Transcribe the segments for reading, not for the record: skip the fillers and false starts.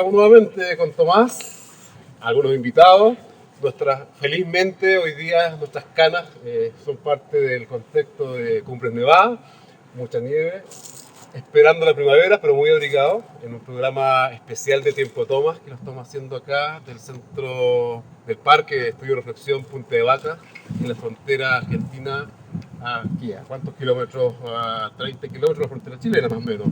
estamos nuevamente con Tomás, algunos invitados. Felizmente hoy día nuestras canas son parte del contexto de Cumbres Nevadas, mucha nieve, esperando la primavera, pero muy abrigados, en un programa especial de Tiempo Tomás que lo estamos haciendo acá del centro del Parque de Estudio y Reflexión Punta de Vaca, en la frontera argentina. Aquí, ¿a cuántos kilómetros? A 30 kilómetros de la frontera chilena, más o menos.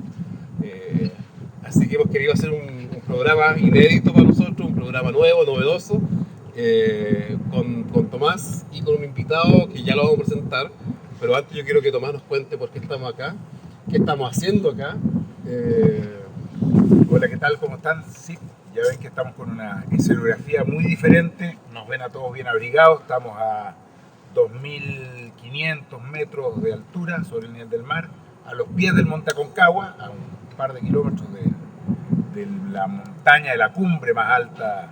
Así que hemos querido hacer un programa inédito para nosotros, un programa nuevo, novedoso, con Tomás y con un invitado que ya lo vamos a presentar. Pero antes yo quiero que Tomás nos cuente por qué estamos acá, qué estamos haciendo acá. Hola, ¿qué tal? ¿Cómo están? Sí, ya ven que estamos con una escenografía muy diferente, nos ven a todos bien abrigados, estamos a 2.500 metros de altura sobre el nivel del mar, a los pies del Monte Aconcagua, a un par de kilómetros de la montaña, de la cumbre más alta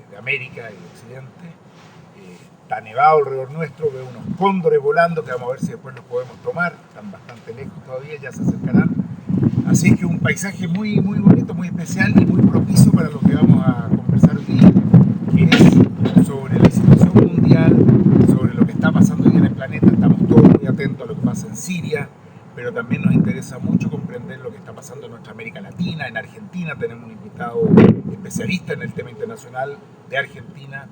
de América y de Occidente. Está nevado alrededor nuestro, veo unos cóndores volando que vamos a ver si después los podemos tomar, están bastante lejos todavía, ya se acercarán. Así que un paisaje muy, muy bonito, muy especial y muy propicio para lo que vamos a conversar hoy día, que es sobre la situación mundial, sobre lo que está pasando hoy en el planeta. Estamos todos muy atentos a lo que pasa en Siria, pero también nos interesa mucho comprender lo que está pasando en nuestra América Latina. En Argentina tenemos un invitado especialista en el tema internacional de Argentina,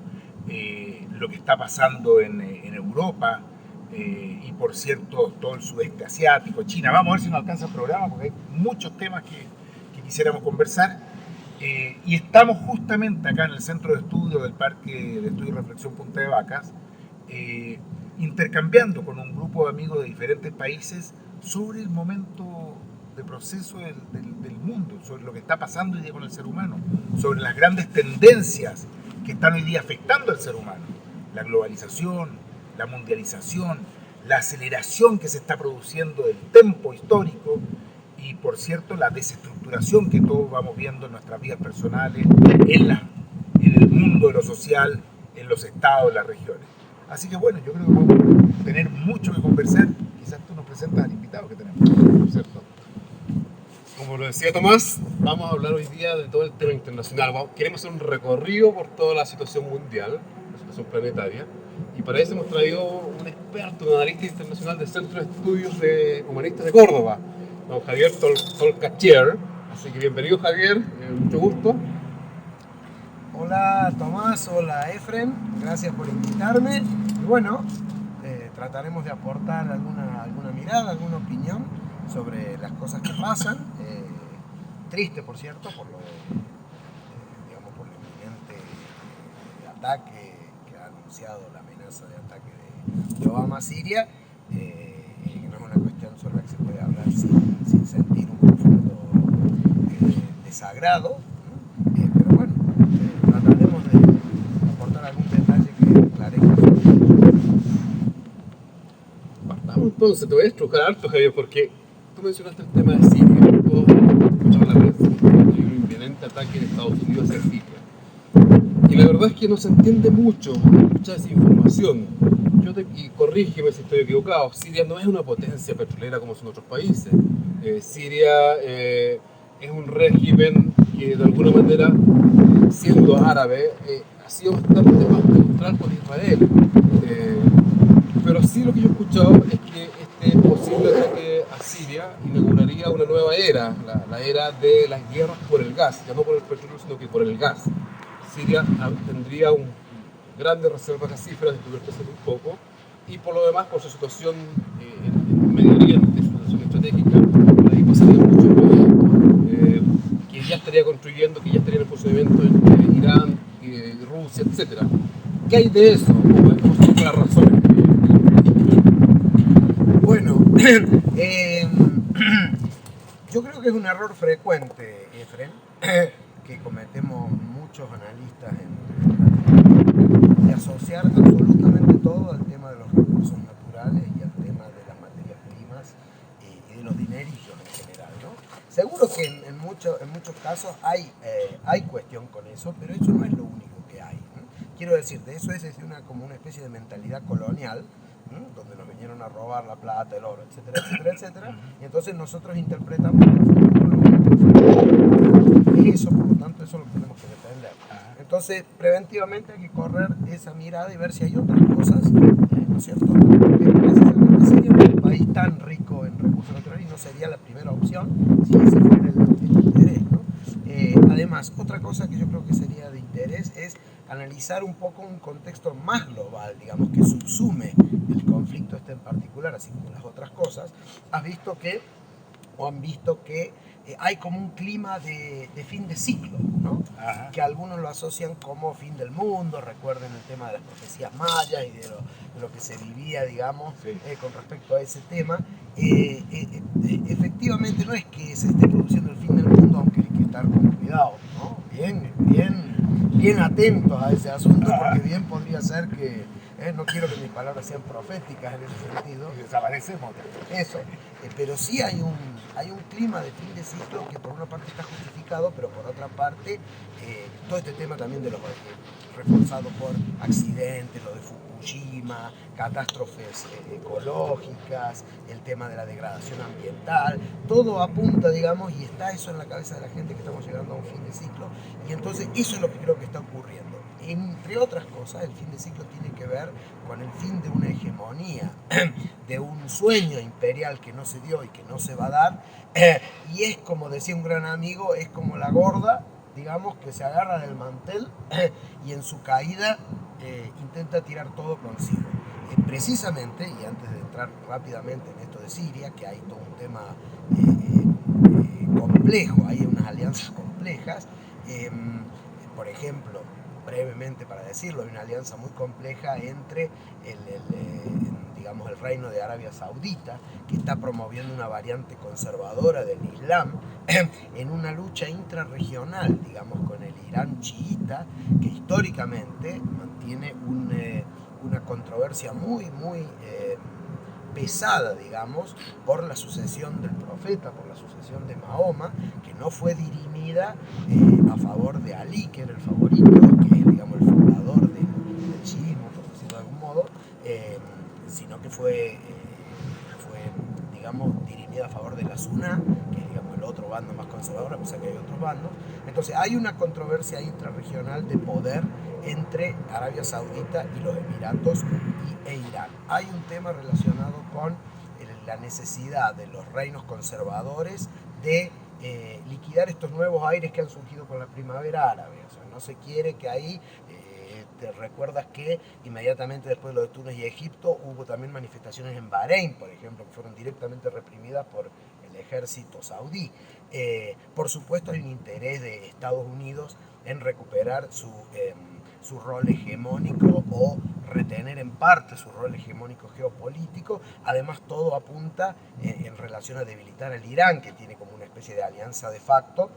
lo que está pasando en Europa, y por cierto todo el sudeste asiático, China. Vamos a ver si nos alcanza el programa porque hay muchos temas que quisiéramos conversar. Y estamos justamente acá en el centro de estudio del Parque de Estudio y Reflexión Punta de Vacas, intercambiando con un grupo de amigos de diferentes países sobre el momento de proceso del mundo, sobre lo que está pasando hoy día con el ser humano, sobre las grandes tendencias que están hoy día afectando al ser humano, la globalización, la mundialización, la aceleración que se está produciendo del tempo histórico y, por cierto, la desestructuración que todos vamos viendo en nuestras vidas personales, en el mundo de lo social, en los estados, en las regiones. Así que bueno, yo creo que vamos a tener mucho que conversar. Quizás tú nos presentas al invitado que tenemos, ¿cierto? Como lo decía Tomás, vamos a hablar hoy día de todo el tema internacional. Queremos hacer un recorrido por toda la situación mundial, la situación planetaria, y para eso hemos traído un experto, un analista internacional del Centro de Estudios Humanistas de Córdoba, don Javier Tolcachier. Así que bienvenido, Javier, mucho gusto. Hola Tomás, hola Efren, gracias por invitarme. Y bueno, trataremos de aportar alguna mirada, alguna opinión sobre las cosas que pasan. Triste, por cierto, por lo inminente ataque que ha anunciado, la amenaza de ataque de Obama a Siria. No es una cuestión sobre la que se puede hablar sin sentir un profundo desagrado, ¿no? Pero bueno, trataremos de aportar algún detalle que aclarezca. Partamos entonces, te voy a estrujar harto, Javier, porque tú mencionaste el tema de Siria. Todos escuchamos la prensa, hay un inminente ataque en Estados Unidos hacia Siria. Y la verdad es que no se entiende mucho, mucha desinformación. Y corrígeme si estoy equivocado, Siria no es una potencia petrolera como son otros países. Siria es un régimen que de alguna manera, siendo árabe, ha sido bastante más neutral con Israel. Pero sí lo que yo he escuchado es que este posible ataque a Siria inauguraría una nueva era, la era de las guerras por el gas, ya no por el petróleo, sino que por el gas. Siria tendría grandes reservas gasíferas, descubiertas hace muy poco, y por lo demás, por su situación en Medio Oriente, su situación estratégica, ahí pasaría mucho producto que ya estaría construyendo, que ya estaría en el funcionamiento en Irán, Rusia, etc. ¿Qué hay de eso? ¿Cuáles son las razones? Bueno, yo creo que es un error frecuente, Efren, que cometemos muchos analistas de asociar absolutamente todo al tema de los recursos naturales y al tema de las materias primas y de los dinerillos en general, ¿no? Seguro que en muchos casos hay cuestión con eso, pero eso no es lo único que hay, ¿no? Quiero decir, de eso es como una especie de mentalidad colonial, ¿no? Donde nos vinieron a robar la plata, el oro, etcétera, etcétera, etcétera, y entonces nosotros interpretamos eso, por lo tanto Entonces, preventivamente hay que correr esa mirada y ver si hay otras cosas, ¿no es cierto? Precisamente sería un país tan rico en recursos naturales y no sería la primera opción si ese fuera el interés, ¿no? Además, otra cosa que yo creo que sería de interés es analizar un poco un contexto más global, digamos, que subsume el conflicto este en particular, así como las otras cosas. Han visto que hay como un clima de fin de ciclo, ¿no? Ajá. Que algunos lo asocian como fin del mundo, recuerden el tema de las profecías mayas y de lo que se vivía, digamos, Sí. con respecto a ese tema. Efectivamente no es que se esté produciendo el fin del mundo, aunque hay que estar con cuidado, ¿no? Bien atentos a ese asunto, porque bien podría ser que, no quiero que mis palabras sean proféticas en ese sentido. Y desaparecemos. Eso, pero sí hay un clima de fin de ciclo que por una parte está justificado, pero por otra parte todo este tema también de los reforzado por accidentes, lo de Fukushima, catástrofes ecológicas, el tema de la degradación ambiental, todo apunta, digamos, y está eso en la cabeza de la gente que estamos llegando a un fin de ciclo, y entonces eso es lo que creo que está ocurriendo. Entre otras cosas, el fin de ciclo tiene que ver con el fin de una hegemonía, de un sueño imperial que no se dio y que no se va a dar, y es como decía un gran amigo, es como la gorda, digamos, que se agarra del mantel y en su caída intenta tirar todo consigo. Precisamente, y antes de entrar rápidamente en esto de Siria, que hay todo un tema complejo, hay unas alianzas complejas, por ejemplo, brevemente para decirlo, hay una alianza muy compleja entre digamos, el reino de Arabia Saudita, que está promoviendo una variante conservadora del Islam, en una lucha intrarregional, digamos, con el Irán chiita, que históricamente mantiene una controversia muy pesada, digamos, por la sucesión del profeta, por la sucesión de Mahoma, que no fue dirimida a favor de Ali, que era el favorito, que es, digamos, el fundador del chiismo, por decirlo de algún modo, sino que fue, digamos, dirimida a favor de la Sunnah, que es, digamos, el otro bando más conservador, a pesar que hay otros bandos. Entonces hay una controversia intrarregional de poder entre Arabia Saudita y los Emiratos e Irán. Hay un tema relacionado con la necesidad de los reinos conservadores de liquidar estos nuevos aires que han surgido con la primavera árabe. O sea, no se quiere que ahí... Te recuerdas que inmediatamente después de lo de Túnez y Egipto hubo también manifestaciones en Bahrein, por ejemplo, que fueron directamente reprimidas por el ejército saudí. Por supuesto hay un interés de Estados Unidos en recuperar su rol hegemónico o retener en parte su rol hegemónico geopolítico. Además, todo apunta en relación a debilitar al Irán, que tiene como una especie de alianza de facto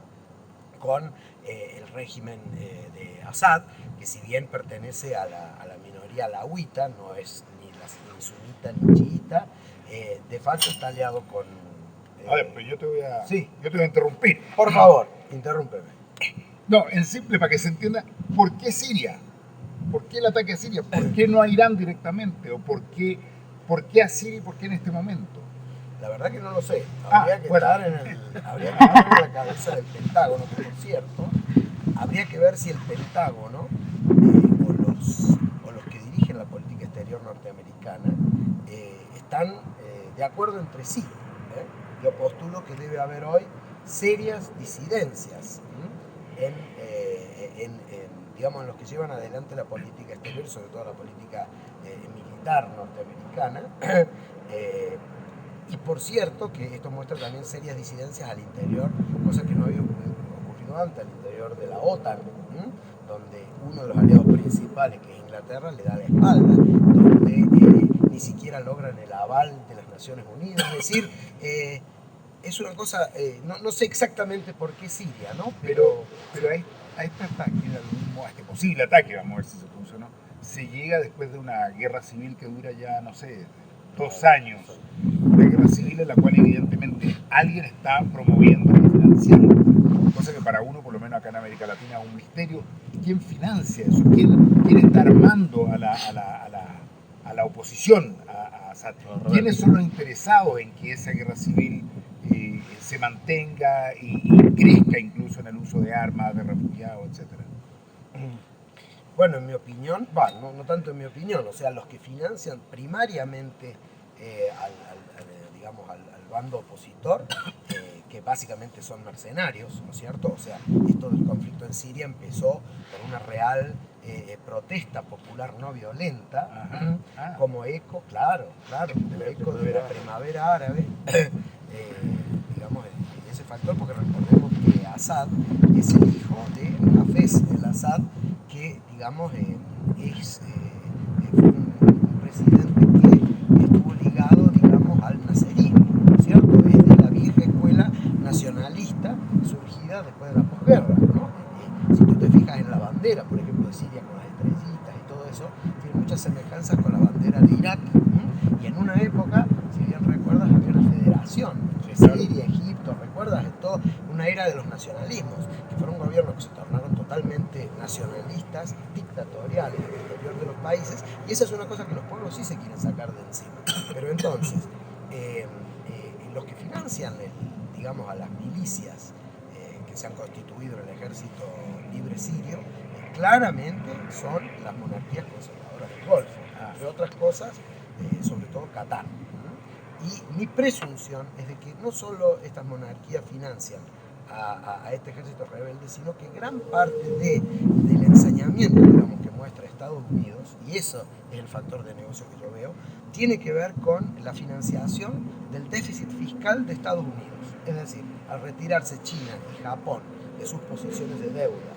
con el régimen de Assad, que si bien pertenece a la minoría alauita, no es ni sunita ni chiita, de facto está aliado con... A ver, pero yo te voy a, sí. yo te voy a interrumpir. Por favor, interrúmpeme. No, en simple, para que se entienda, ¿por qué Siria? ¿Por qué el ataque a Siria? ¿Por qué no a Irán directamente? ¿O por qué a Siria y por qué en este momento? La verdad que no lo sé. Habría que estar en la cabeza del Pentágono, que por cierto, habría que ver si el Pentágono o los que dirigen la política exterior norteamericana están de acuerdo entre sí. Yo postulo que debe haber hoy serias disidencias digamos, en los que llevan adelante la política exterior, sobre todo la política militar norteamericana. Y por cierto, que esto muestra también serias disidencias al interior, cosa que no había ocurrido antes, al interior de la OTAN, donde uno de los aliados principales, que es Inglaterra, le da la espalda, donde ni siquiera logran el aval de las Naciones Unidas. Es decir, es una cosa, no sé exactamente por qué Siria, ¿no? Pero a este ataque, a este posible ataque, vamos a ver si se funcionó, se llega después de una guerra civil que dura ya, no sé, 2 años. Una guerra civil en la cual evidentemente alguien está promoviendo y financiando, cosa que para uno, por lo menos acá en América Latina, es un misterio. ¿Quién financia eso? ¿Quién está armando a la oposición a Assad? ¿Quiénes son los interesados en que esa guerra civil se mantenga y crezca incluso en el uso de armas, de refugiados, etcétera? Bueno, en mi opinión, no tanto en mi opinión, o sea, los que financian primariamente digamos, al bando opositor, que básicamente son mercenarios, ¿no es cierto? O sea, esto del conflicto en Siria empezó por una real protesta popular no violenta, como eco, claro, del eco de la primavera árabe, digamos, ese factor, porque recordemos que Assad es el hijo de Hafez el-Assad, que, digamos, fue un presidente que estuvo ligado, digamos, al nacerismo, ¿no es cierto? Es de la vieja escuela nacionalista surgida después de la posguerra, ¿no? Si tú te fijas en la bandera, por ejemplo, de Siria con las estrellitas y todo eso, tiene muchas semejanzas con la bandera de Irak, ¿no? Y en una época, si bien recuerdas, había una federación entre Siria, Egipto, recuerdas, de toda una era de los nacionalismos, que fueron gobiernos que se tornaron totalmente nacionalistas, dictatoriales en el interior de los países, y esa es una cosa que los pueblos sí se quieren sacar de encima. Pero entonces, los que financian, digamos, a las milicias que se han constituido en el ejército libre sirio, claramente son las monarquías conservadoras del Golfo, entre otras cosas, sobre todo Qatar. Y mi presunción es de que no solo estas monarquías financian a este ejército rebelde, sino que gran parte del ensañamiento, digamos, que muestra Estados Unidos, y eso es el factor de negocio que yo veo, tiene que ver con la financiación del déficit fiscal de Estados Unidos. Es decir, al retirarse China y Japón de sus posiciones de deuda,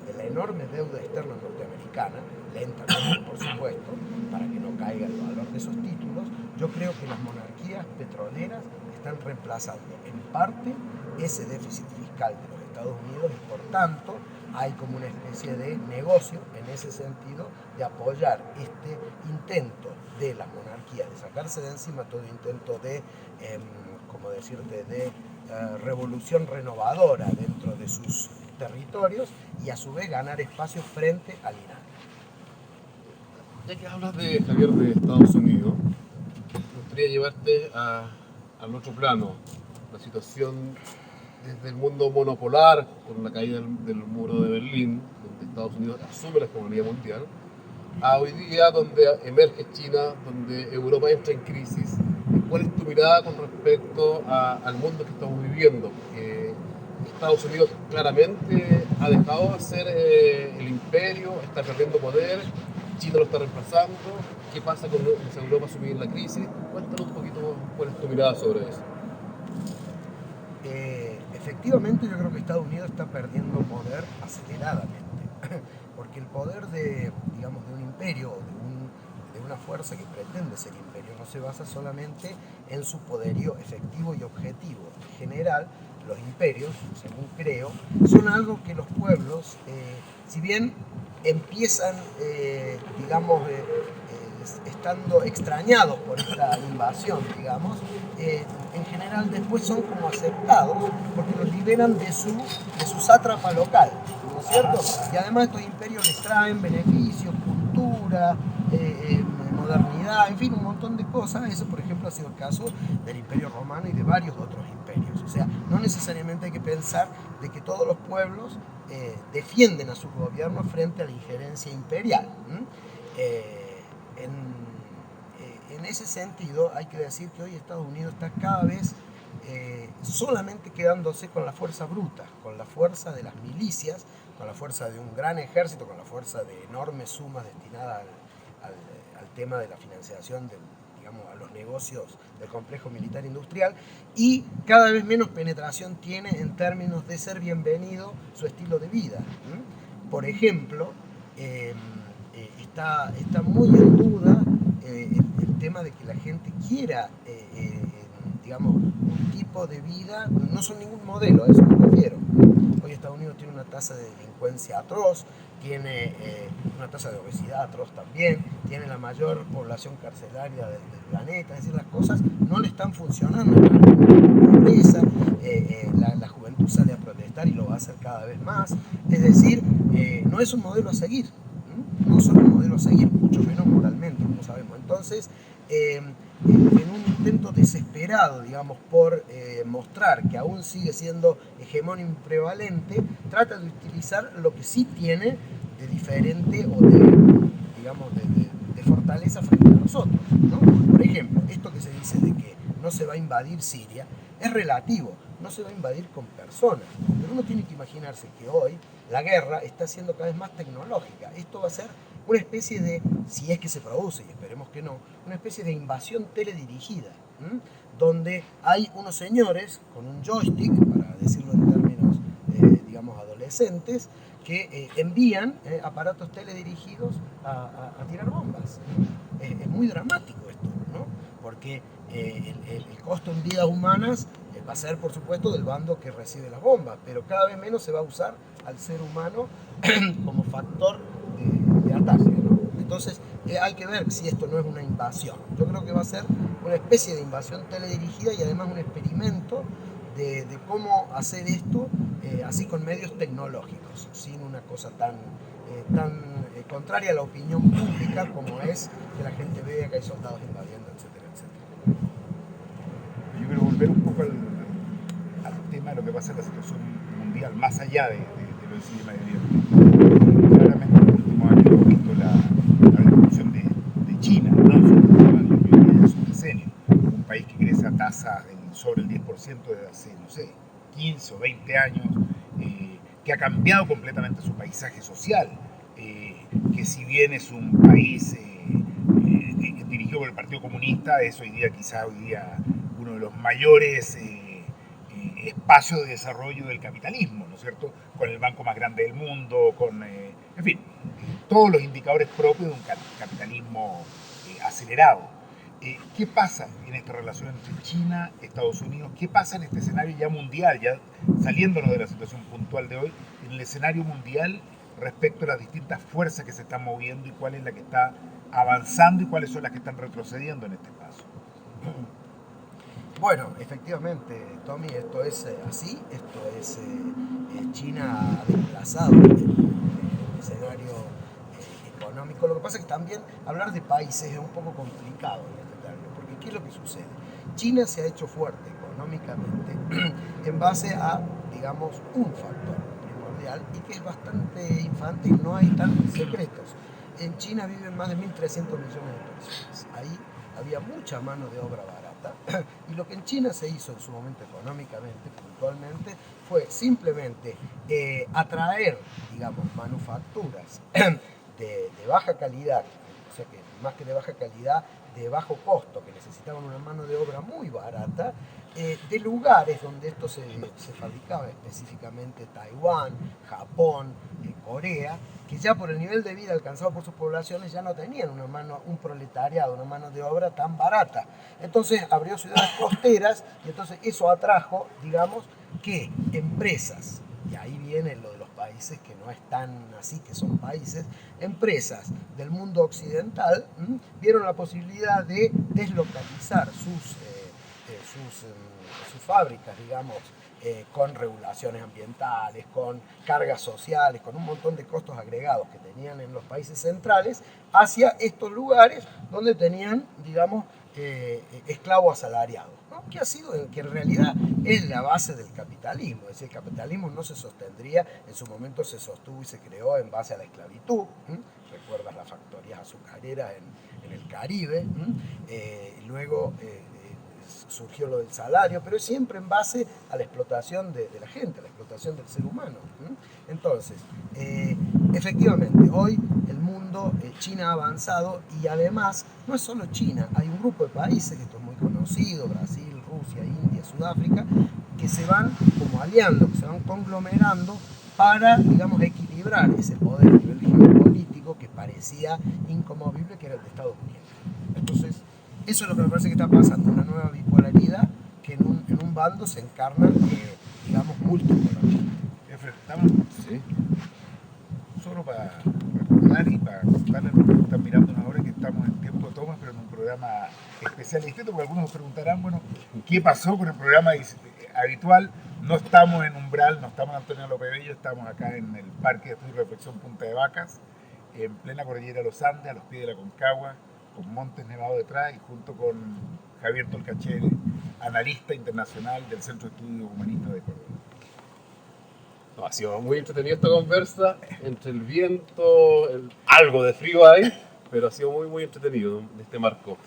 de la enorme deuda externa norteamericana, lentamente por supuesto, para que no caiga el valor de esos títulos, yo creo que las monarquías petroleras están reemplazando en parte ese déficit fiscal de los Estados Unidos y por tanto hay como una especie de negocio en ese sentido de apoyar este intento de las monarquías de sacarse de encima todo intento de, como decirte, de revolución renovadora dentro de sus territorios y a su vez ganar espacio frente al Irán. Ya que hablas de Javier de Estados Unidos, me gustaría llevarte al otro plano, la situación desde el mundo monopolar, con la caída del muro de Berlín, donde Estados Unidos asume la hegemonía mundial, a hoy día donde emerge China, donde Europa entra en crisis. ¿Cuál es tu mirada con respecto al mundo que estamos viviendo? Porque Estados Unidos claramente ha dejado de ser el imperio, está perdiendo poder, China lo está reemplazando. ¿Qué pasa con Europa sumida en la crisis? Cuéntanos un poquito cuál es tu mirada sobre eso. Efectivamente, yo creo que Estados Unidos está perdiendo poder aceleradamente, porque el poder de, digamos, de un imperio o de una fuerza que pretende ser imperio no se basa solamente en su poderío efectivo y objetivo. En general, los imperios, según creo, son algo que los pueblos, si bien empiezan, digamos, estando extrañados por esta invasión, digamos, en general después son como aceptados porque los liberan de su sátrapa local, ¿no es cierto? Y además estos imperios les traen beneficios, cultura, modernidad, en fin, un montón de cosas. Eso, por ejemplo, ha sido el caso del Imperio Romano y de varios otros imperios. O sea, no necesariamente hay que pensar de que todos los pueblos defienden a sus gobiernos frente a la injerencia imperial. En ese sentido, hay que decir que hoy Estados Unidos está cada vez solamente quedándose con la fuerza bruta, con la fuerza de las milicias, con la fuerza de un gran ejército, con la fuerza de enormes sumas destinadas al tema de la financiación digamos, a los negocios del complejo militar industrial, y cada vez menos penetración tiene en términos de ser bienvenido su estilo de vida. Por ejemplo, está muy en duda el tema de que la gente quiera, digamos, un tipo de vida, no son ningún modelo, a eso me refiero. Hoy Estados Unidos tiene una tasa de delincuencia atroz, tiene una tasa de obesidad atroz también, tiene la mayor población carcelaria del planeta, es decir, las cosas no le están funcionando, la pobreza, la juventud sale a protestar y lo va a hacer cada vez más, es decir, no es un modelo a seguir. No son un modelo a seguir, mucho menos moralmente, como sabemos. Entonces, en un intento desesperado, digamos, por mostrar que aún sigue siendo hegemónico y prevalente, trata de utilizar lo que sí tiene referente o de, digamos, de fortaleza frente a nosotros, ¿no? Por ejemplo, esto que se dice de que no se va a invadir Siria es relativo, no se va a invadir con personas, pero uno tiene que imaginarse que hoy la guerra está siendo cada vez más tecnológica. Esto va a ser una especie de, si es que se produce, y esperemos que no, una especie de invasión teledirigida, ¿m? Donde hay unos señores con un joystick, para decirlo en términos, digamos, adolescentes, que envían aparatos teledirigidos a tirar bombas. Es muy dramático esto, ¿no? Porque el costo en vidas humanas va a ser, por supuesto, del bando que recibe las bombas, pero cada vez menos se va a usar al ser humano como factor de ataque, ¿no? Entonces hay que ver si esto no es una invasión. Yo creo que va a ser una especie de invasión teledirigida y además un experimento de cómo hacer esto así con medios tecnológicos, sin una cosa tan contraria a la opinión pública como es que la gente vea que hay soldados invadiendo, etcétera, etcétera. Yo quiero volver un poco al tema de lo que pasa en la situación mundial, más allá de lo del Medio Oriente. Claramente en los últimos años hemos visto la revolución de China, ¿no? En su decenio. Un país que crece a tasa sobre el 10% desde hace, no sé, 15 o 20 años, que ha cambiado completamente su paisaje social, que si bien es un país dirigido por el Partido Comunista, es hoy día uno de los mayores espacios de desarrollo del capitalismo, ¿no es cierto? Con el banco más grande del mundo, en fin, todos los indicadores propios de un capitalismo acelerado. ¿Qué pasa en esta relación entre China y Estados Unidos? ¿Qué pasa en este escenario ya mundial, ya saliéndonos de la situación puntual de hoy, en el escenario mundial respecto a las distintas fuerzas que se están moviendo y cuál es la que está avanzando y cuáles son las que están retrocediendo en este paso? Bueno, efectivamente, Tommy, esto es así, esto es China ha desplazado el escenario económico. Lo que pasa es que también hablar de países es un poco complicado en este término, porque ¿qué es lo que sucede? China se ha hecho fuerte económicamente en base a, digamos, un factor primordial y que es bastante infantil, no hay tantos secretos. En China viven más de 1.300 millones de personas. Ahí había mucha mano de obra barata y lo que en China se hizo en su momento económicamente, puntualmente, fue simplemente atraer, digamos, manufacturas de baja calidad, o sea que más que de baja calidad, de bajo costo, que necesitaban una mano de obra muy barata, de lugares donde esto se fabricaba, específicamente Taiwán, Japón, Corea, que ya por el nivel de vida alcanzado por sus poblaciones ya no tenían un proletariado, una mano de obra tan barata. Entonces abrió ciudades costeras y entonces eso atrajo, digamos, que empresas, y ahí viene lo de los países que no están así, que son países, empresas del mundo occidental vieron la posibilidad de deslocalizar sus fábricas, digamos, con regulaciones ambientales, con cargas sociales, con un montón de costos agregados que tenían en los países centrales, hacia estos lugares donde tenían, digamos, esclavos asalariados, ¿no? Que en realidad es la base del capitalismo. Es decir, el capitalismo no se sostendría, en su momento se sostuvo y se creó en base a la esclavitud. Recuerdas las factorías azucareras en el Caribe, luego surgió lo del salario, pero siempre en base a la explotación de la gente, a la explotación del ser humano. Entonces, efectivamente, hoy el mundo, China ha avanzado y además no es solo China, hay un grupo de países, que esto es muy conocido, Brasil, Rusia, India, Sudáfrica, que se van como aliando, que se van conglomerando para, digamos, equilibrar ese poder a nivel geopolítico que parecía inconmovible, que era el de Estados Unidos. Entonces, eso es lo que me parece que está pasando, una nueva bipolaridad que en un bando se encarna, digamos, multipolarmente. Estamos, Sí. solo para recordar y para contarles a los que están mirando ahora que estamos en tiempo de tomas, pero en un programa especial y distinto, porque algunos nos preguntarán, bueno, ¿qué pasó con el programa habitual? No estamos en Umbral, no estamos en Antonio López Bello, estamos acá en el Parque de Estudio y Reflexión Punta de Vacas, en plena cordillera de los Andes, a los pies de la Concagua, con montes nevados detrás y junto con Javier Tolcachel, analista internacional del Centro de Estudios Humanistas de Córdoba. No, ha sido muy entretenida esta conversa, entre el viento, algo de frío hay, pero ha sido muy, muy entretenido en este marco.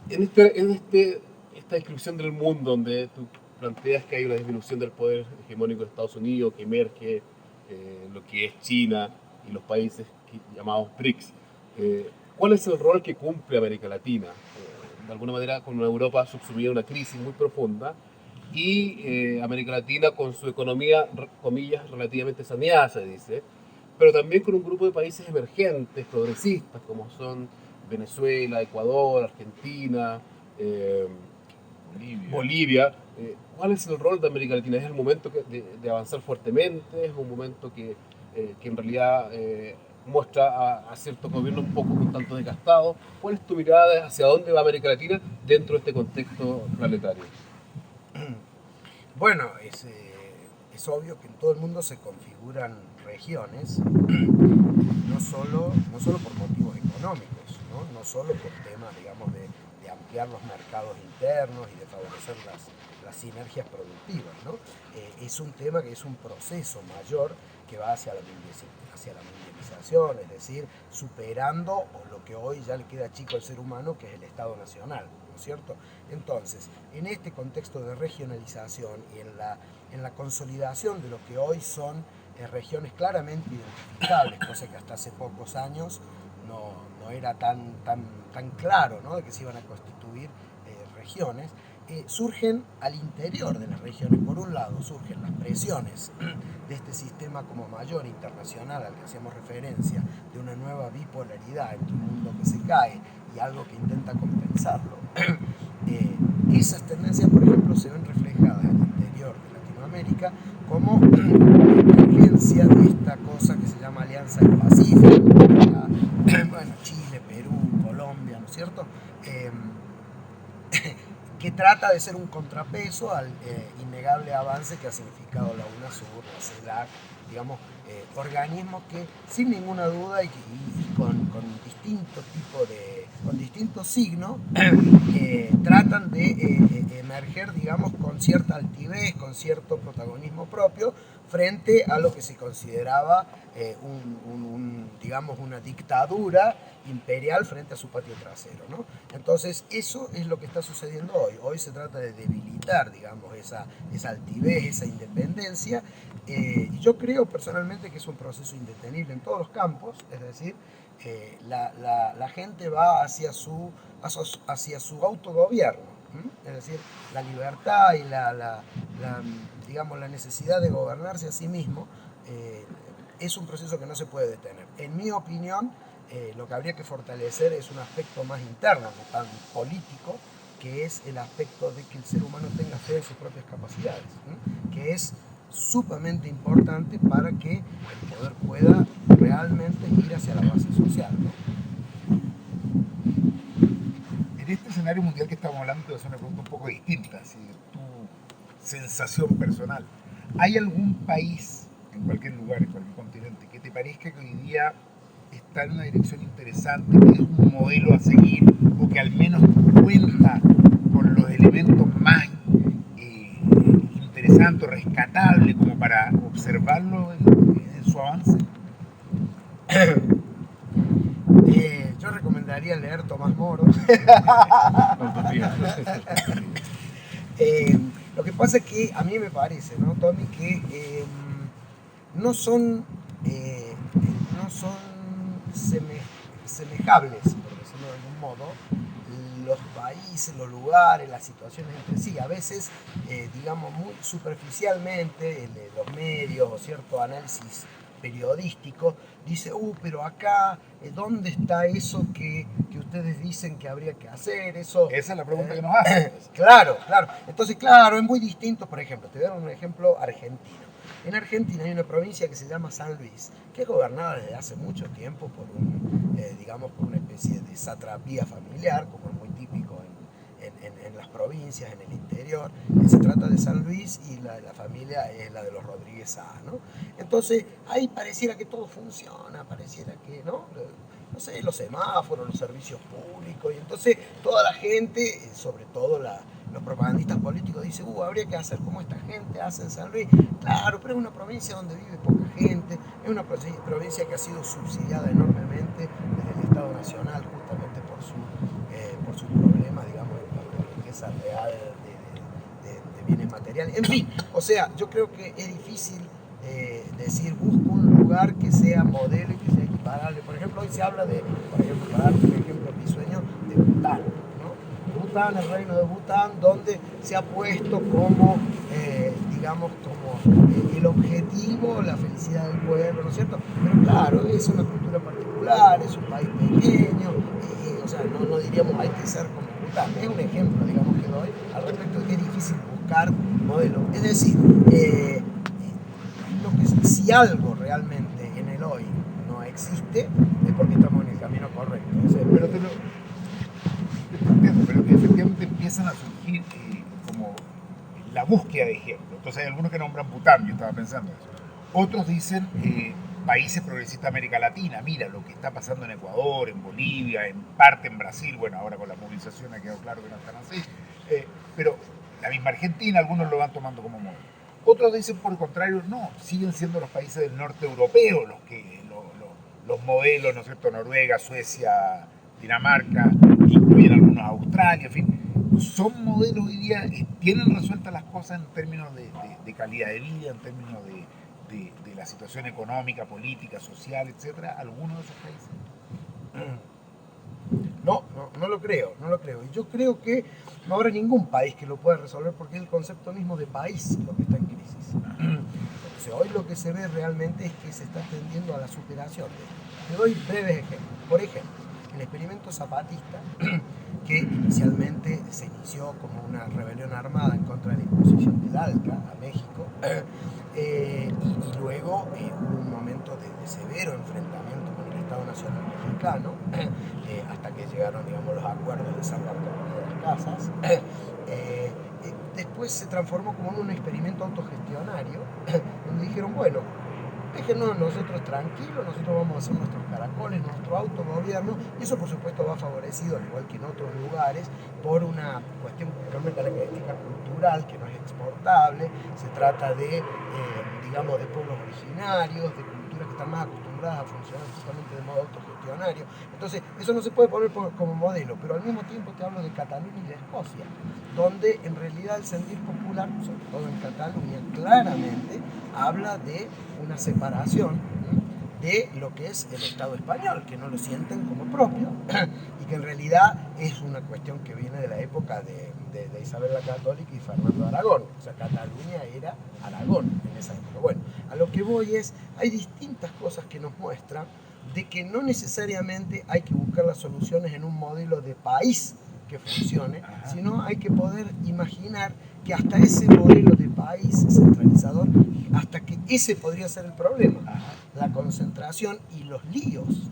Esta descripción del mundo donde tú planteas que hay una disminución del poder hegemónico de Estados Unidos, que emerge lo que es China y los países llamados BRICS, ¿cuál es el rol que cumple América Latina? De alguna manera, con una Europa subsumida en una crisis muy profunda y América Latina con su economía, comillas, relativamente saneada, se dice, pero también con un grupo de países emergentes, progresistas, como son Venezuela, Ecuador, Argentina, Bolivia. ¿Cuál es el rol de América Latina? ¿Es el momento de avanzar fuertemente? ¿Es un momento que en realidad muestra a ciertos gobiernos un poco un tanto desgastados? ¿Cuál es tu mirada hacia dónde va América Latina dentro de este contexto planetario? Bueno, es obvio que en todo el mundo se configuran regiones, no solo por motivos económicos, no solo por temas, digamos, de ampliar los mercados internos y de favorecer las sinergias productivas, ¿no? Es un tema que es un proceso mayor que va hacia la mundialización, es decir, superando lo que hoy ya le queda chico al ser humano, que es el Estado Nacional, ¿no es cierto? Entonces, en este contexto de regionalización y en la consolidación de lo que hoy son regiones claramente identificables, cosa que hasta hace pocos años no era tan claro, ¿no?, de que se iban a constituir regiones, surgen al interior de las regiones. Por un lado, surgen las presiones de este sistema como mayor internacional al que hacíamos referencia, de una nueva bipolaridad entre un mundo que se cae y algo que intenta compensarlo. Esas tendencias, por ejemplo, se ven reflejadas en el interior de Latinoamérica como la emergencia de esta cosa que se llama Alianza del Pacífico, bueno, Chile, Perú, Colombia, ¿no es cierto?, que trata de ser un contrapeso al innegable avance que ha significado la UNASUR, la CELAC, digamos, organismos que sin ninguna duda y con distintos signos tratan de emerger, digamos, con cierta altivez, con cierto protagonismo propio frente a lo que se consideraba digamos, una dictadura imperial frente a su patio trasero, ¿no? Entonces, eso es lo que está sucediendo hoy. Hoy se trata de debilitar, digamos, esa altivez, esa independencia. Y yo creo personalmente que es un proceso indetenible en todos los campos, es decir, la gente va hacia su autogobierno, es decir, la libertad y digamos, la necesidad de gobernarse a sí mismo es un proceso que no se puede detener. En mi opinión, lo que habría que fortalecer es un aspecto más interno, no tan político, que es el aspecto de que el ser humano tenga fe en sus propias capacidades, que es sumamente importante para que el poder pueda realmente ir hacia la base social, ¿no? En este escenario mundial que estamos hablando, te voy a hacer una pregunta un poco distinta, así, tu sensación personal. ¿Hay algún país, en cualquier lugar, en cualquier continente, que te parezca que hoy día está en una dirección interesante, que es un modelo a seguir, o que al menos cuenta con los elementos más interesantes, rescatables, como para observarlo en su avance? Yo recomendaría leer Tomás Moro. Lo que pasa es que a mí me parece, ¿no, Tommy?, que no son semejables, por decirlo de algún modo, los países, los lugares, las situaciones entre sí. A veces, digamos, muy superficialmente, los medios o cierto análisis periodístico dice, pero acá, ¿dónde está eso que ustedes dicen que habría que hacer? Eso, esa es la pregunta que nos hacen. Claro. Entonces, claro, es muy distinto. Por ejemplo, te voy a dar un ejemplo argentino. En Argentina hay una provincia que se llama San Luis, que es gobernada desde hace mucho tiempo por por una especie de satrapía familiar, como es muy típico en las provincias, en el interior. Se trata de San Luis y la familia es la de los Rodríguez Sá, ¿no? Entonces, ahí pareciera que todo funciona, pareciera que, no sé, los semáforos, los servicios públicos, y entonces toda la gente, sobre todo la los propagandistas políticos dicen, habría que hacer como esta gente hace en San Luis. Claro, pero es una provincia donde vive poca gente, es una provincia que ha sido subsidiada enormemente desde el Estado Nacional justamente por su problema, digamos, de riqueza real de bienes materiales. En fin, o sea, yo creo que es difícil decir, busco un lugar que sea modelo y que sea equiparable. Por ejemplo, hoy se habla de, para dar un ejemplo risueño, de Bután, ¿no? Bután, el reino de Bután, donde se ha puesto como, digamos, como el objetivo, la felicidad del pueblo, ¿no es cierto? Pero claro, es una cultura particular, es un país pequeño, o sea, no diríamos hay que ser como Bután. Es un ejemplo, digamos, que doy al respecto de que es difícil buscar modelos. Es decir, si algo realmente en el hoy no existe, es porque estamos en el camino correcto. Pero efectivamente empiezan a surgir como la búsqueda de ejemplos. Entonces hay algunos que nombran Bután, yo estaba pensando eso. Otros dicen países progresistas de América Latina, mira lo que está pasando en Ecuador, en Bolivia, en parte en Brasil, bueno, ahora con la movilización ha quedado claro que no están así, pero la misma Argentina, algunos lo van tomando como modelo. Otros dicen, por el contrario, no, siguen siendo los países del norte europeo los modelos, ¿no es cierto? Noruega, Suecia, Dinamarca, incluyen algunos Australia, en fin. Son modelos hoy día, tienen resueltas las cosas en términos de calidad de vida, en términos de la situación económica, política, social, etcétera, algunos de esos países. No lo creo. Y yo creo que no habrá ningún país que lo pueda resolver porque es el concepto mismo de país lo que está en crisis. Entonces, hoy lo que se ve realmente es que se está tendiendo a la superación de esto. Te doy breves ejemplos. Por ejemplo, el experimento zapatista, que inicialmente se inició como una rebelión armada en contra de la imposición del ALCA a México, y luego hubo un momento de severo enfrentamiento con el Estado Nacional Mexicano, hasta que llegaron, digamos, los acuerdos de San Bartolomé de las Casas. Después se transformó como en un experimento autogestionario, donde dijeron, bueno, déjenos nosotros tranquilos, nosotros vamos a hacer nuestros caracoles, nuestro autogobierno, y eso por supuesto va favorecido, al igual que en otros lugares, por una cuestión, por una característica cultural que no es exportable. Se trata de, digamos, de pueblos originarios, de culturas que están más acostumbradas a funcionar justamente de modo autogestionario. Entonces, eso no se puede poner como modelo, pero al mismo tiempo te hablo de Cataluña y de Escocia, donde en realidad el sentir popular, sobre todo en Cataluña, claramente habla de una separación de lo que es el Estado español, que no lo sienten como propio y que en realidad es una cuestión que viene de la época de Isabel la Católica y Fernando de Aragón. O sea, Cataluña era Aragón en esa época. Bueno, a lo que voy es, hay distintas cosas que nos muestran de que no necesariamente hay que buscar las soluciones en un modelo de país que funcione, sino hay que poder imaginar que hasta ese modelo de país centralizador, hasta que ese podría ser el problema, la concentración y los líos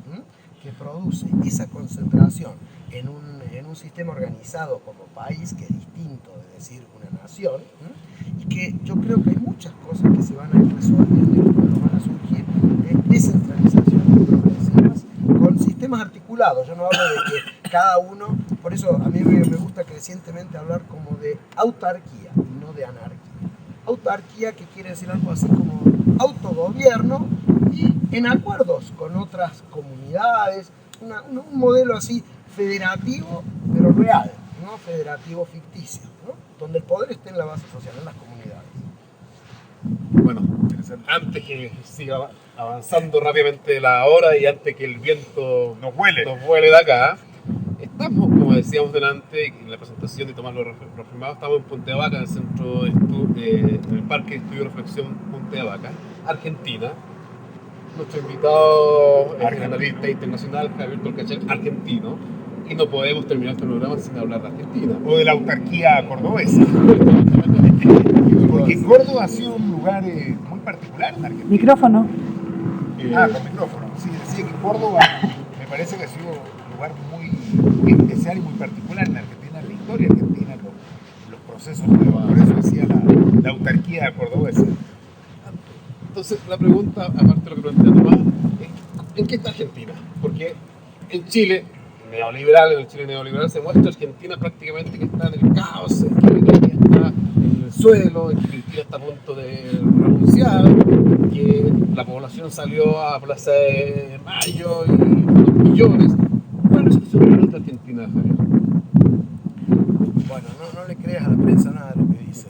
que produce esa concentración en un sistema organizado como país, que es distinto de decir una nación, y que yo creo que hay muchas cosas que se van a ir resolviendo y que van a surgir de descentralizaciones progresivas con sistemas articulados. Yo no hablo de que cada uno, por eso a mí me gusta crecientemente hablar como de autarquía y no de anarquía. Autarquía, que quiere decir algo así como autogobierno y en acuerdos con otras comunidades, un modelo así federativo, pero real, no federativo ficticio, ¿no? Donde el poder esté en la base social, en las comunidades. Bueno, antes que siga avanzando rápidamente la hora y antes que el viento nos vuele de acá, estamos, como decíamos delante en la presentación de Tomás lo Refirmado, estamos en Punta de Vaca, en el centro en el Parque de Estudio y Reflexión Punta de Vaca, Argentina. Nuestro invitado es el analista internacional Javier Tolcachir, argentino, y no podemos terminar este programa sin hablar de Argentina. O de la autarquía cordobesa. Porque Córdoba ha sido un lugar muy particular en Argentina. Micrófono. Con micrófono. Sí, decía que Córdoba me parece que ha sido un lugar muy especial y muy particular en Argentina, en la historia argentina, los procesos, por eso decía la autarquía cordobesa. Entonces, la pregunta, aparte de lo que plantea Tomás, es ¿en qué está Argentina? Porque en Chile, en neoliberal, en el Chile neoliberal se muestra Argentina prácticamente que está en el caos, en que Cristina está en el suelo, en que Cristina está a punto de renunciar, en que la población salió a Plaza de Mayo y los millones. ¿Cuál es la situación real de Argentina, Javier? Bueno, no le creas a la prensa nada de lo que dice.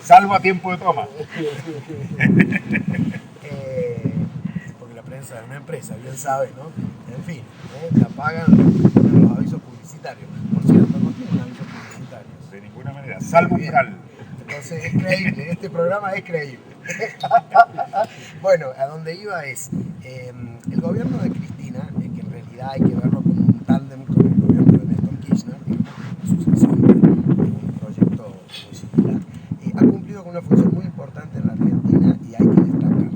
Salvo a tiempo de toma. Porque la prensa es una empresa, bien sabe, ¿no? En fin, la pagan los avisos publicitarios. Por cierto, no tienen avisos publicitarios. De ninguna manera, salvo mural. Entonces es creíble, este programa es creíble. Bueno, a donde iba es, el gobierno de Cristina, que en realidad hay que verlo como un tándem con el gobierno de Néstor Kirchner, digamos, una sucesión de un proyecto muy similar, ha cumplido con una función muy importante en la Argentina y hay que destacarla.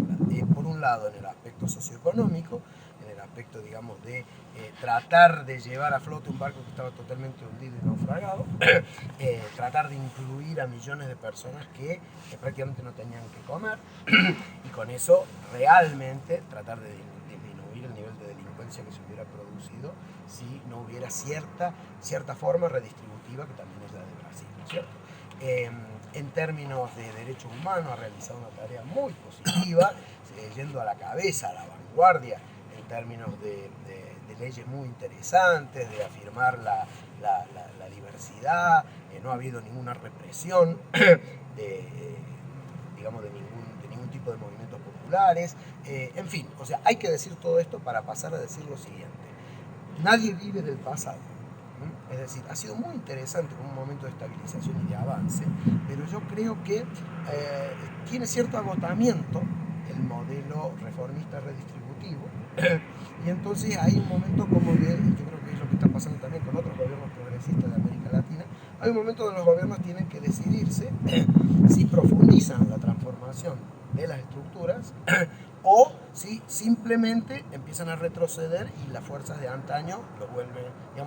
Por un lado, en el aspecto socioeconómico, en el aspecto, digamos, de tratar de llevar a flote un barco que estaba totalmente hundido y naufragado, tratar de incluir a millones de personas que prácticamente no tenían que comer y con eso realmente tratar de disminuir el nivel de delincuencia que se hubiera producido si no hubiera cierta forma redistributiva que también es la de Brasil, ¿no es cierto? En términos de derechos humanos ha realizado una tarea muy positiva, yendo a la cabeza, a la vanguardia, en términos de leyes muy interesantes, de afirmar la diversidad, no ha habido ninguna represión digamos, de ningún tipo de movimientos populares, en fin, o sea, hay que decir todo esto para pasar a decir lo siguiente: nadie vive del pasado. Es decir, ha sido muy interesante como un momento de estabilización y de avance, pero yo creo que tiene cierto agotamiento el modelo reformista redistributivo y entonces hay un momento como de, yo creo que es lo que está pasando también con otros gobiernos progresistas de América Latina, hay un momento donde los gobiernos tienen que decidirse si profundizan la transformación de las estructuras o si simplemente empiezan a retroceder y las fuerzas de antaño lo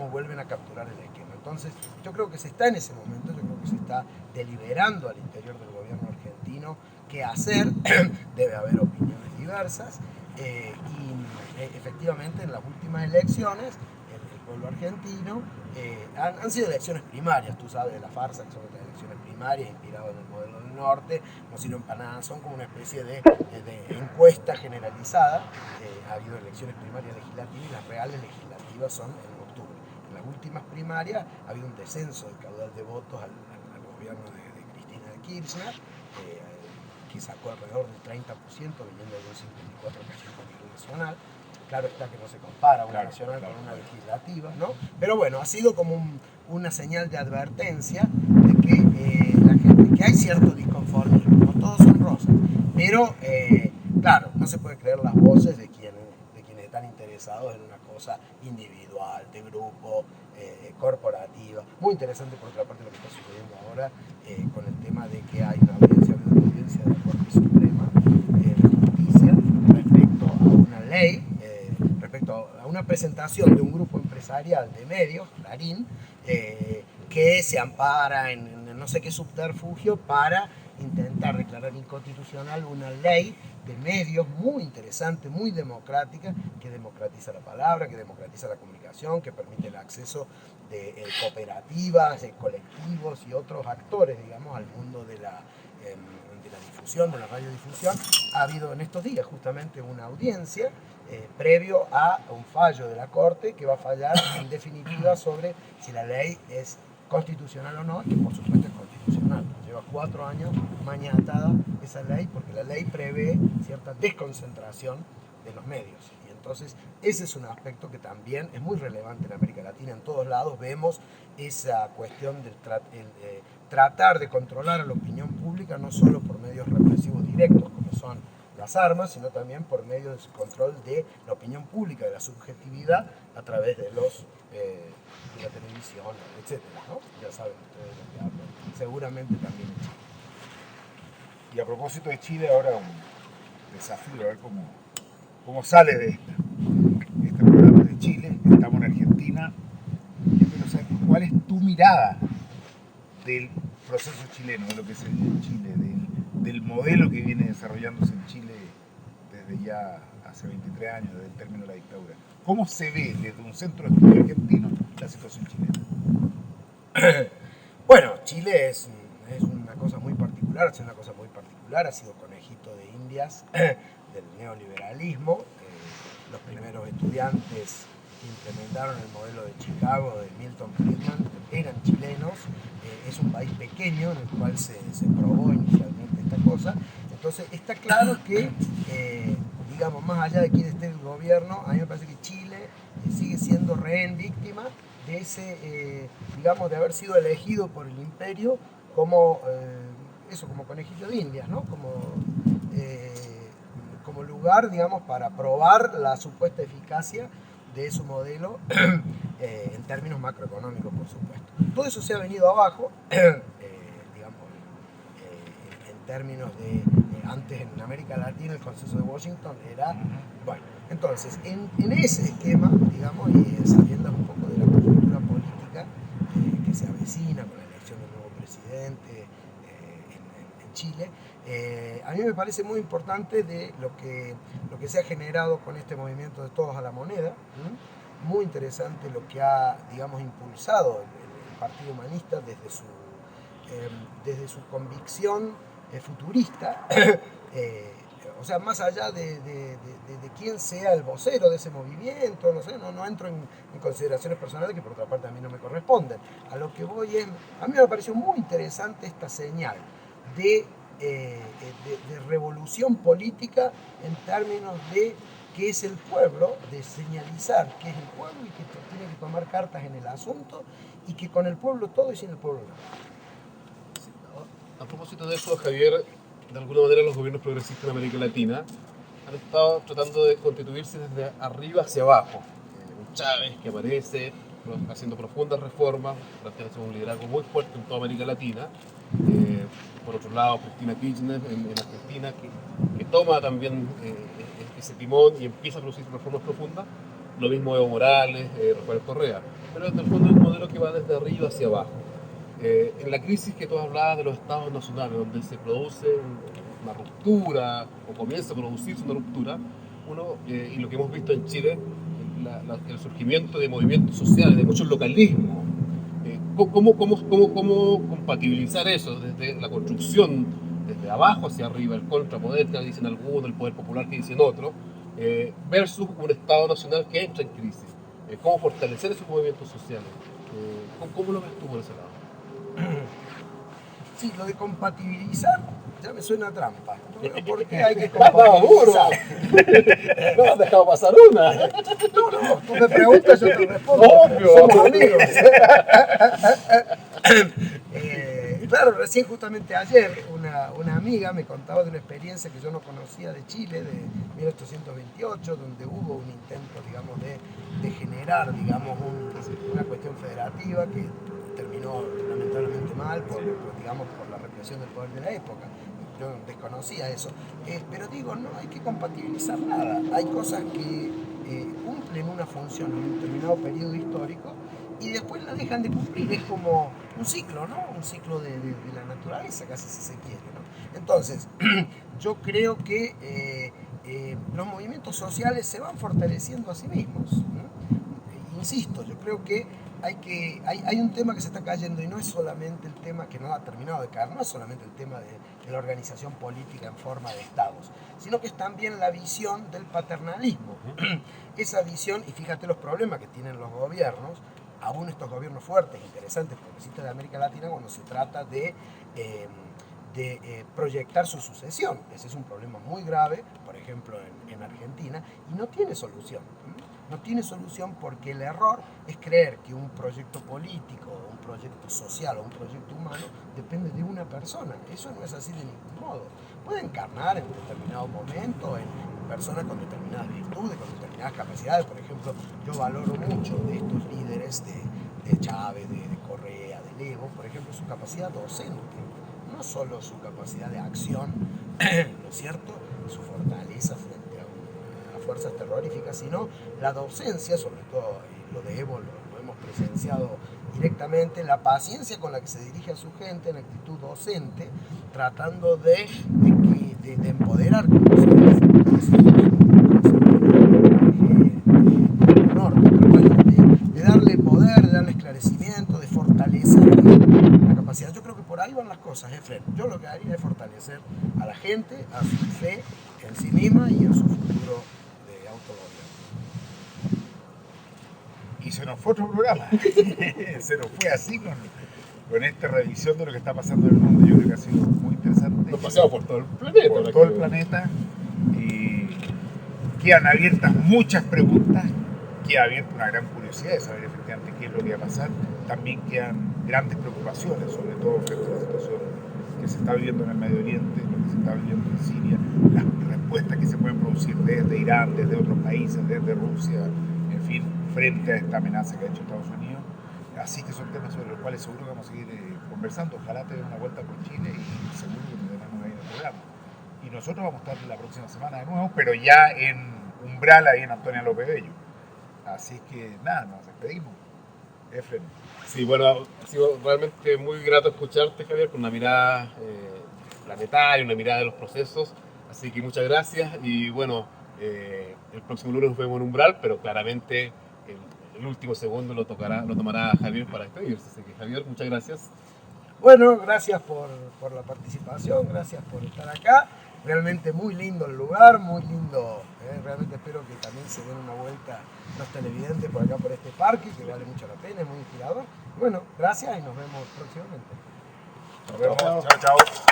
vuelven a capturar el esquema. Entonces, yo creo que se está en ese momento, yo creo que se está deliberando al interior del gobierno argentino qué hacer, debe haber opiniones diversas, y efectivamente en las últimas elecciones el pueblo argentino han sido elecciones primarias, tú sabes de la farsa que son estas elecciones primarias inspiradas en el modelo del norte, no sirven para nada, son como una especie de encuesta generalizada. Ha habido elecciones primarias legislativas y las reales legislativas son en octubre. En las últimas primarias ha habido un descenso del caudal de votos al gobierno de Cristina de Kirchner, que sacó alrededor del 30%, viniendo de un 54% a nivel nacional. Claro está que no se compara una nacional con una legislativa, ¿no? Pero bueno, ha sido como una señal de advertencia de que la gente, que hay cierto disconformismo, no todos son rosas, pero claro, no se puede creer las voces de quienes están interesados en una cosa individual, de grupo, corporativa. Muy interesante por otra parte lo que está sucediendo ahora con el tema de que hay una audiencia de la Corte Suprema de Justicia respecto a una ley, respecto a una presentación de un grupo empresarial de medios, Clarín, que se ampara en no sé qué subterfugio para intentar declarar inconstitucional una ley de medios muy interesante, muy democrática, que democratiza la palabra, que democratiza la comunicación, que permite el acceso de cooperativas, de colectivos y otros actores, digamos, al mundo de la difusión, de la radiodifusión. Ha habido en estos días justamente una audiencia previo a un fallo de la Corte que va a fallar en definitiva sobre si la ley es constitucional o no, y por supuesto es constitucional. Lleva 4 años maniatada esa ley porque la ley prevé cierta desconcentración de los medios. Y entonces ese es un aspecto que también es muy relevante en América Latina. En todos lados vemos esa cuestión de tratar de controlar a la opinión pública, no solo por medios represivos directos como son las armas, sino también por medio de su control de la opinión pública, de la subjetividad a través de de la televisión, etc., ¿no? Ya saben ustedes de lo que hablo. Seguramente también en Chile. Y a propósito de Chile, ahora un desafío, a ver cómo sale de este programa de Chile. Estamos en Argentina. Yo quiero saber cuál es tu mirada del proceso chileno, de lo que se vive en Chile, del modelo que viene desarrollándose en Chile desde ya hace 23 años desde el término de la dictadura. ¿Cómo se ve desde un centro de estudio argentino la situación chilena? Bueno, Chile es una cosa muy particular, ha sido conejito de indias del neoliberalismo. Los primeros estudiantes que implementaron el modelo de Chicago de Milton Friedman eran chilenos. Es un país pequeño en el cual se probó inicialmente esta cosa. Entonces está claro que, digamos, más allá de quién esté el gobierno, a mí me parece que Chile sigue siendo rehén, víctima de ese, digamos, de haber sido elegido por el imperio como, como conejillo de indias, ¿no? Como lugar, digamos, para probar la supuesta eficacia de su modelo en términos macroeconómicos, por supuesto. Todo eso se ha venido abajo, digamos, en términos de, antes en América Latina el consenso de Washington era, bueno, entonces, en ese esquema, digamos, y sabiendo un poco de la coyuntura política que se avecina con la elección del nuevo presidente en Chile, a mí me parece muy importante de lo que se ha generado con este movimiento de Todos a la Moneda, muy interesante lo que ha, digamos, impulsado el Partido Humanista desde su convicción futurista, o sea, más allá de quién sea el vocero de ese movimiento, no sé, no entro en consideraciones personales que por otra parte a mí no me corresponden. A lo que voy es, a mí me pareció muy interesante esta señal de revolución política en términos de qué es el pueblo, de señalizar qué es el pueblo y que tiene que tomar cartas en el asunto y que con el pueblo todo y sin el pueblo nada. Sí, a propósito de eso, Javier, de alguna manera los gobiernos progresistas en América Latina han estado tratando de constituirse desde arriba hacia abajo. Un Chávez que aparece haciendo profundas reformas, planteando un liderazgo muy fuerte en toda América Latina. Por otro lado, Cristina Kirchner en Argentina, que toma también ese timón y empieza a producir reformas profundas. Lo mismo Evo Morales, Rafael Correa. Pero en el fondo es un modelo que va desde arriba hacia abajo. En la crisis que tú hablabas de los estados nacionales, donde se produce una ruptura o comienza a producirse una ruptura, y lo que hemos visto en Chile, el surgimiento de movimientos sociales, de muchos localismos. ¿Cómo compatibilizar eso desde la construcción, desde abajo hacia arriba, el contrapoder que dicen algunos, el poder popular que dicen otros, versus un Estado nacional que entra en crisis? ¿Cómo fortalecer esos movimientos sociales? ¿Cómo lo ves tú por ese lado? Sí, lo de compatibilizar ya me suena a trampa. ¿Por qué hay que compatibilizar? No has dejado pasar una. No, tú me preguntas, yo te respondo. Obvio. Somos amigos. Claro, recién justamente ayer una amiga me contaba de una experiencia que yo no conocía de Chile, de 1828, donde hubo un intento, digamos, de generar, digamos, una cuestión federativa que terminó lamentablemente mal por la represión del poder de la época. Yo desconocía eso. Pero digo, no hay que compatibilizar nada. Hay cosas que cumplen una función en un determinado periodo histórico y después la dejan de cumplir. Es como un ciclo, ¿no? Un ciclo de la naturaleza, casi si se quiere, ¿no? Entonces, yo creo que los movimientos sociales se van fortaleciendo a sí mismos, ¿no? Insisto, yo creo que hay un tema que se está cayendo y no es solamente el tema que no ha terminado de caer, no es solamente el tema de la organización política en forma de estados, sino que es también la visión del paternalismo. Esa visión, y fíjate los problemas que tienen los gobiernos, aún estos gobiernos fuertes, interesantes, progresistas de América Latina, cuando se trata de proyectar su sucesión. Ese es un problema muy grave, por ejemplo, en Argentina, y no tiene solución. No tiene solución porque el error es creer que un proyecto político, un proyecto social o un proyecto humano depende de una persona. Eso no es así de ningún modo. Puede encarnar en determinado momento en personas con determinadas virtudes, con determinadas capacidades. Por ejemplo, yo valoro mucho de estos líderes de Chávez, de Correa, de Evo, por ejemplo, su capacidad docente. No solo su capacidad de acción, ¿no es cierto?, su fortaleza frente a fuerzas terroríficas, sino la docencia, sobre todo lo de Evo lo hemos presenciado directamente, la paciencia con la que se dirige a su gente en actitud docente, tratando de empoderar conocimientos las cosas, Efren. Yo lo que haría es fortalecer a la gente, a su fe en sí misma y en su futuro de autogobierno. Y se nos fue otro programa. Se nos fue así con esta revisión de lo que está pasando en el mundo. Yo creo que ha sido muy interesante. Nos paseamos por todo el planeta. Por todo el planeta. Y quedan abiertas muchas preguntas. Queda abierta una gran curiosidad de saber efectivamente qué es lo que va a pasar. También quedan grandes preocupaciones, sobre todo frente a la situación que se está viviendo en el Medio Oriente, lo que se está viviendo en Siria, las respuestas que se pueden producir desde Irán, desde otros países, desde Rusia, en fin, frente a esta amenaza que ha hecho Estados Unidos. Así que son temas sobre los cuales seguro que vamos a seguir conversando. Ojalá te den una vuelta por Chile y seguro que te tenemos ahí en el programa. Y nosotros vamos a estar la próxima semana de nuevo, pero ya en Umbral, ahí en Antonio López Bello. Así que nada, nos despedimos. Efren. Sí, bueno, ha sido realmente muy grato escucharte, Javier, con una mirada planetaria, una mirada de los procesos. Así que muchas gracias y bueno, el próximo lunes nos vemos en Umbral, pero claramente el último segundo lo tomará Javier para despedirse. Así que Javier, muchas gracias. Bueno, gracias por la participación, gracias por estar acá. Realmente muy lindo el lugar, muy lindo. Realmente espero que también se den una vuelta los televidentes por acá, por este parque, que vale mucho la pena, es muy inspirador. Bueno, gracias y nos vemos próximamente. Nos vemos. Chao, chao.